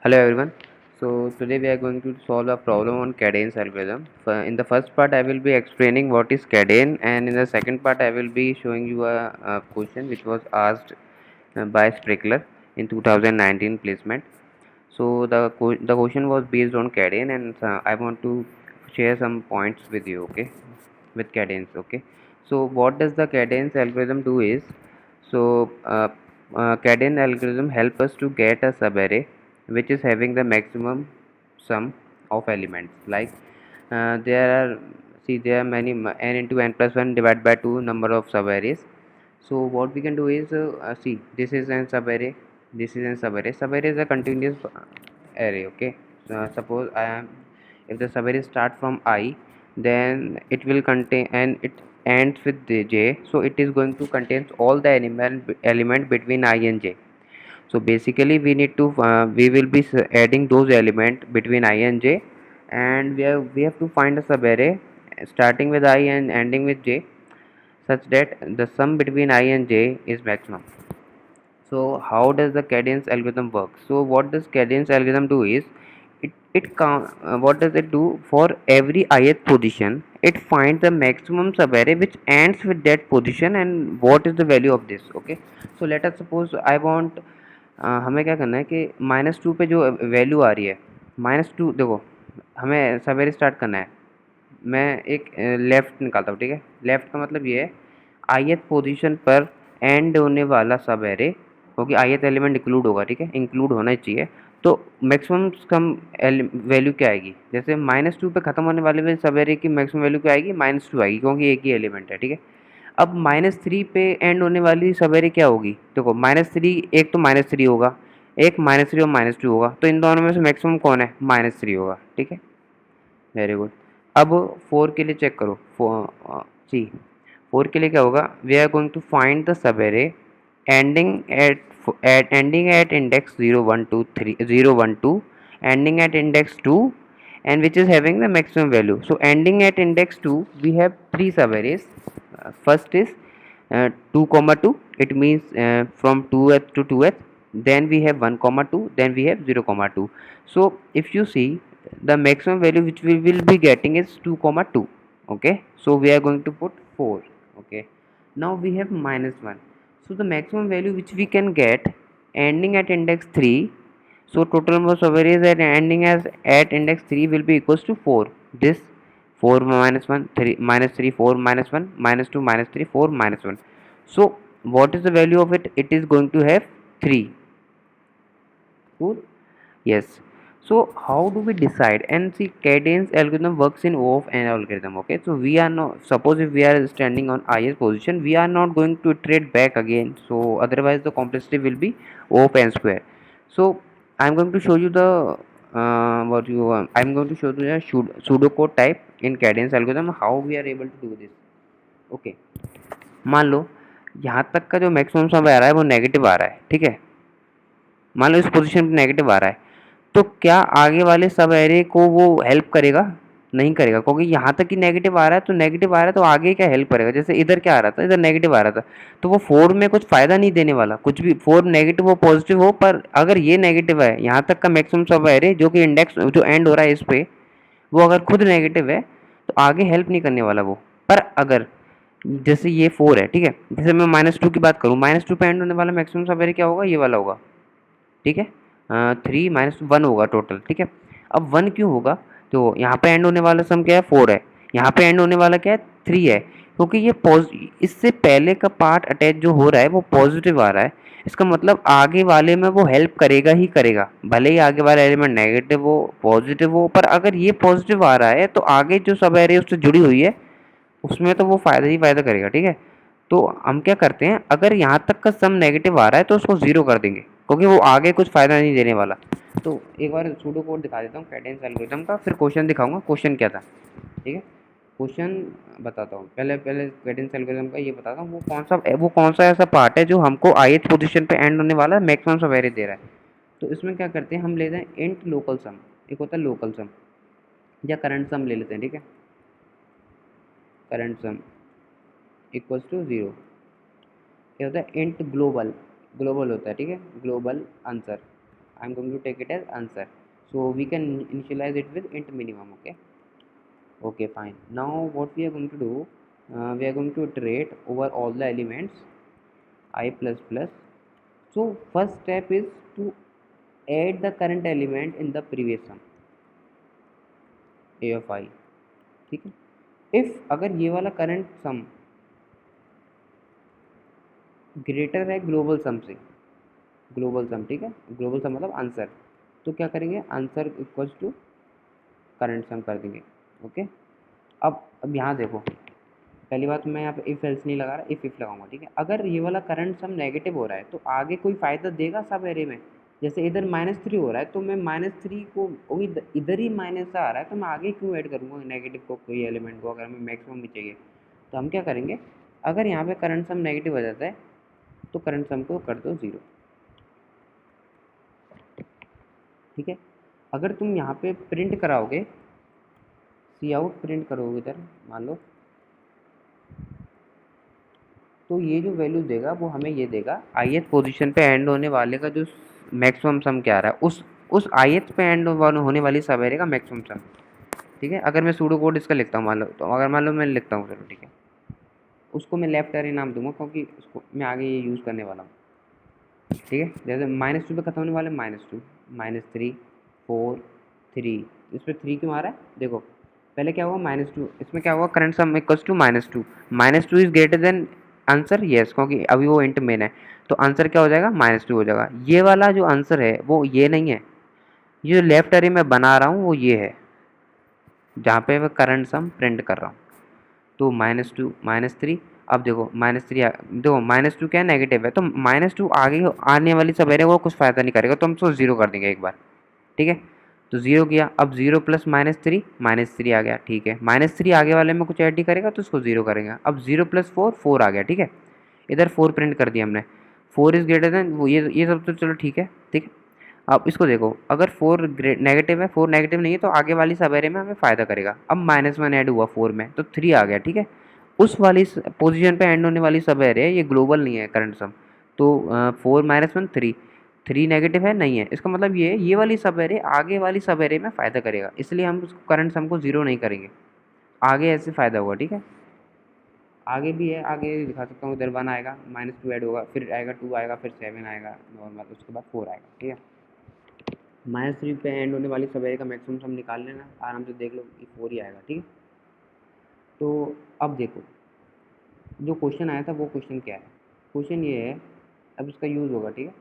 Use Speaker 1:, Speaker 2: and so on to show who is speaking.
Speaker 1: Hello everyone. So today we are going to solve a problem on Cadane's algorithm. In the first part I will be explaining what is Cadane, and in the second part I will be showing you a question which was asked by Sprinkler in 2019 placement. So the question was based on Cadane, and I want to share some points with you, okay, with Cadence, okay. So what does the Cadence algorithm do is, so Cadence algorithm help us to get a subarray which is having the maximum sum of elements. Like there are, see, there are many n into n plus 1 divided by 2 number of subarrays. So what we can do is, see, this is an subarray, this is an subarray. Subarray is a continuous array, okay. Suppose I am, if the subarray start from I, then it will contain, and it ends with the j, so it is going to contain all the element between I and j. So basically we need to we will be adding those element between I and j, and we have to find a subarray starting with I and ending with j, such that the sum between I and j is maximum. So how does the cadence algorithm work? So what does cadence algorithm do is, what does it do? For every ith position it finds the maximum subarray which ends with that position, and what is the value of this, okay. So let us suppose I want, हमें क्या करना है कि -2 पे जो value आ रही है, -2 देखो, हमें सवेरे स्टार्ट करना है। मैं एक लेफ़्ट निकालता हूँ, ठीक है। लेफ़्ट का मतलब ये है, ith पोजीशन पर एंड होने वाला सब एरे, क्योंकि ith एलिमेंट इंक्लूड होगा, ठीक है, इंक्लूड होना ही चाहिए। तो मैक्सिमम कम वैल्यू क्या आएगी? जैसे -2 पे ख़त्म होने वाले सब एरे की मैक्सिमम वैल्यू क्या आएगी? -2 आएगी, क्योंकि एक ही एलिमेंट है, ठीक है। अब -3 पे एंड होने वाली सब एरे क्या होगी? देखो, -3, एक तो -3 होगा, एक -3 और -2 होगा, तो इन दोनों में से मैक्सिमम कौन है? -3 होगा, ठीक है। Very good. अब 4 के लिए चेक करो। सी 4 के लिए क्या होगा? We are going to find the subarray ending at index 0 1 2 3 0 1 2, ending at index 2, and which is having the maximum value. So ending at index 2 we have three subarrays. First is 2 comma 2, it means from 2th to 2th. Then we have 1 comma 2, then we have 0 comma 2. So if you see, the maximum value which we will be getting is 2 comma 2, okay. So we are going to put 4, okay. Now we have -1. So the maximum value which we can get ending at index 3, so total number of arrays at ending as at index 3 will be equals to 4. This 4 minus 1 3 minus 3 4 minus 1 minus 2 minus 3 4 minus 1. So what is the value of it? It is going to have 3. Cool. Yes. So how do we decide? And see, cadence algorithm works in O of n algorithm, okay. So we are not, suppose if we are standing on ith position, we are not going to iterate back again, so otherwise the complexity will be O of n square. So I'm going to show you the I'm going to show you the pseudocode type in cadence algorithm, how we are able to do this, okay. मान लो यहाँ तक का जो maximum सब आ रहा है वो negative आ रहा है, ठीक है। मान लो इस पोजीशन पे नेगेटिव आ रहा है, तो क्या आगे वाले सब एरे को वो हेल्प करेगा? नहीं करेगा, क्योंकि यहाँ तक ही नेगेटिव आ रहा है, तो नेगेटिव आ रहा है तो आगे क्या हेल्प करेगा? जैसे इधर क्या आ रहा था, इधर नेगेटिव आ रहा था, तो वो 4 में कुछ फ़ायदा नहीं देने वाला, कुछ भी 4 नेगेटिव हो पॉजिटिव हो, पर अगर ये नेगेटिव है, यहाँ तक का मैक्सिमम सब एरे जो कि इंडेक्स जो एंड हो रहा है इस पे, वो अगर खुद नेगेटिव है तो आगे हेल्प नहीं करने वाला वो। पर अगर जैसे ये 4 है, ठीक है, जैसे मैं -2 की बात करूँ, -2 पे एंड होने वाला मैक्सिमम सब एरे क्या होगा? ये वाला होगा, ठीक है। 3 माइनस 1 होगा टोटल, ठीक है। अब 1 क्यों होगा? तो यहाँ पे एंड होने वाला सम क्या है? 4 है। यहाँ पे एंड होने वाला क्या है? 3 है, क्योंकि ये इससे पहले का पार्ट अटैच जो हो रहा है वो पॉजिटिव आ रहा है। इसका मतलब आगे वाले में वो हेल्प करेगा ही करेगा, भले ही आगे वाला एलिमेंट नेगेटिव हो पॉजिटिव हो, पर अगर ये पॉजिटिव आ रहा है तो आगे जो सब एरे उससे जुड़ी हुई है उसमें तो वो फ़ायदा ही फ़ायदा करेगा, ठीक है। तो हम क्या करते हैं, अगर यहाँ तक का सम नेगेटिव आ रहा है तो उसको ज़ीरो कर देंगे, क्योंकि वो आगे कुछ फ़ायदा नहीं देने वाला। तो एक बार सूडो कोड दिखा देता हूँ कैडेंस एल्गोरिथम का, फिर क्वेश्चन दिखाऊंगा क्वेश्चन क्या था, ठीक है। क्वेश्चन बताता हूँ, पहले पहले कैडेंस एल्गोरिथम का ये बताता हूँ, वो कौन सा ऐसा पार्ट है जो हमको ith पोजीशन पे एंड होने वाला मैक्सिमम सब एरे दे रहा है। तो इसमें क्या करते हैं, हम लेते हैं इंट लोकल सम, एक होता है लोकल सम या करंट सम ले लेते हैं, ठीक है। Current sum equals to 0। क्या होता है? इंट ग्लोबल, ग्लोबल होता है, ठीक है, global answer. I'm going to take it as answer. So we can initialize it with int minimum. Okay, fine. Now what we are going to do, we are going to iterate over all the elements I plus plus. So first step is to add the current element in the previous sum a of I. ठीक है, if अगर ये वाला current सम greater है global सम से, global सम, ठीक है, global सम मतलब आंसर, तो क्या करेंगे, answer equals to current sum कर देंगे। ओके, अब यहाँ देखो, पहली बात मैं यहाँ पे इफ एल्स नहीं लगा रहा, इफ लगाऊंगा, ठीक है। अगर ये वाला करंट सम नेगेटिव हो रहा है तो आगे कोई फायदा देगा सब एरे में, जैसे इधर -3 हो रहा है तो मैं -3 को इधर ही माइनस आ रहा है तो मैं आगे क्यों ऐड करूँगा नेगेटिव को, कोई एलिमेंट को, अगर हमें मैक्सिमम भी चाहिए। तो हम क्या करेंगे, अगर यहाँ पे करंट सम नेगेटिव हो जाता है तो करंट सम को कर दो 0, ठीक है। अगर तुम यहाँ पे प्रिंट कराओगे, सी आउट प्रिंट करोगे इधर मान लो, तो ये जो वैल्यू देगा वो हमें ये देगा ith पोजीशन पे एंड होने वाले का जो मैक्सिमम सम क्या आ रहा है, उस ith पे एंड होने वाली सब एरे का मैक्सिमम सम, ठीक है। अगर मैं सूडो कोड इसका लिखता हूँ मान लो, तो अगर मान लो मैं लिखता हूँ, चलो ठीक है, उसको मैं लेफ्ट एरे नाम दूंगा क्योंकि उसको मैं आगे ये यूज़ करने वाला हूँ, ठीक है। जैसे -2 पे खत्म होने वाले -2, -3, 4, 3, इस पर 3 क्यों आ रहा है, देखो पहले क्या हुआ -2, इसमें क्या हुआ, current sum equals to -2, -2 is greater than answer, yes, क्योंकि अभी वो इंट मेन है, तो आंसर क्या हो जाएगा, -2 हो जाएगा। ये वाला जो आंसर है वो ये नहीं है, ये जो लेफ्ट एरे में बना रहा हूँ वो ये है, जहाँ पे मैं करंट सम प्रिंट कर रहा हूँ। तो -2 -3, अब देखो -3 देखो -2 क्या है, नेगेटिव है, तो -2 आगे आने वाली सब एरे वो कुछ फ़ायदा नहीं करेगा, तो हम उसको 0 कर देंगे एक बार, ठीक है। तो 0 किया, अब 0 प्लस -3 आ गया, ठीक है। -3 आगे वाले में कुछ ऐड नहीं करेगा तो उसको 0 करेंगे। अब 0 प्लस 4 आ गया, ठीक है। इधर 4 प्रिंट कर दिया हमने, 4 इज़ ग्रेटर देन वो, ये सब तो चलो ठीक है, ठीक है। अब इसको देखो, अगर 4 नेगेटिव है, 4 नेगेटिव नहीं है तो आगे वाली सब एरे में हमें फ़ायदा करेगा। अब -1 ऐड हुआ 4 में तो 3 आ गया, ठीक है। उस वाली पोजीशन पे एंड होने वाली सब एरे, ये ग्लोबल नहीं है करंट सम, तो 4 -1 3, 3 नेगेटिव है नहीं है, इसका मतलब ये वाली सब एरे आगे वाली सब एरे में फ़ायदा करेगा, इसलिए हम उसको करंट सम को 0 नहीं करेंगे, आगे ऐसे फ़ायदा होगा, ठीक है। आगे भी है, आगे दिखा सकता हूँ, इधर 1 आएगा, -2 ऐड होगा, फिर आएगा 2 आएगा, फिर 7 आएगा नॉर्मल, उसके बाद 4 आएगा, ठीक है। -3 पे एंड होने वाली सब एरे का मैक्सिमम सम निकाल लेना, आराम से देख लो कि 4 ही आएगा, ठीक है। तो अब देखो, जो क्वेश्चन आया था वो क्वेश्चन क्या है, क्वेश्चन ये है, अब इसका यूज़ होगा, ठीक है।